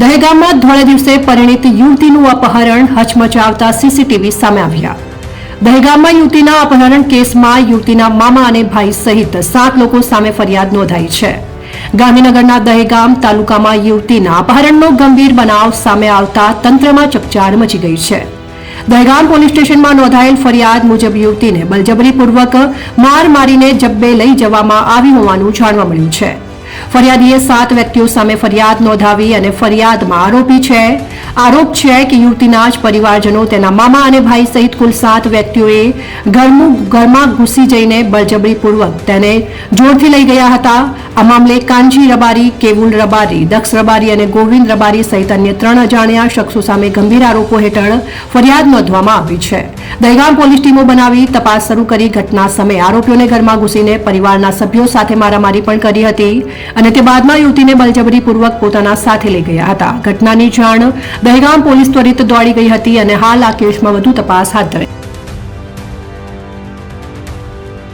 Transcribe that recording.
દહેગામમાં ધોળે દિવસે પરિણીત યુવતીનું અપહરણ, હચમચાવતા સીસીટીવી સામે આવ્યા। દહેગામમાં યુવતીના અપહરણ કેસમાં યુવતીના મામા અને ભાઈ સહિત 7 લોકો સામે ફરિયાદ નોંધાઈ છે। ગાંધીનગરના દહેગામ તાલુકામાં યુવતીના અપહરણનો ગંભીર બનાવ સામે આવતા તંત્રમાં ચકચાર મચી ગઈ છે। દહેગામ પોલીસ સ્ટેશનમાં નોંધાયેલ ફરિયાદ મુજબ યુવતીને બળજબરીપૂર્વક માર મારીને જબ્બે લઈ જવામાં આવી હોવાનું જાણવા મળ્યું છે। ફરિયાદીએ 7 વ્યક્તિઓ સામે ફરિયાદ નોંધાવી અને ફરિયાદમાં આરોપ છે કે યુવતીના જ પરિવારજનો તેના મામા અને ભાઈ સહિત કુલ 7 વ્યક્તિઓએ ઘરમાં ઘૂસી જઈને બળજબરીપૂર્વક તેને જોરથી લઈ ગયા હતા। આ મામલે કાનજી રબારી, કેવુલ રબારી, દક્ષ રબારી અને ગોવિંદ રબારી સહિત અન્ય 3 અજાણ્યા શખ્સો સામે ગંભીર આરોપો હેઠળ ફરિયાદ નોંધવામાં આવી છે। દહેગામ પોલીસ ટીમો બનાવી તપાસ શરૂ કરી ઘટના સમયે આરોપીઓને ઘરમાં ઘૂસીને પરિવારના સભ્યો સાથે મારામારી પણ કરી હતી અને તે બાદમાં યુવતીને બળજબરીપૂર્વક પોતાના સાથે લઈ ગયા હતા। ઘટનાની જાણ દહેગામ પોલીસ ત્વરિત દોડી ગઈ હતી અને હાલ આ કેસમાં વધુ તપાસ હાથ ધરી।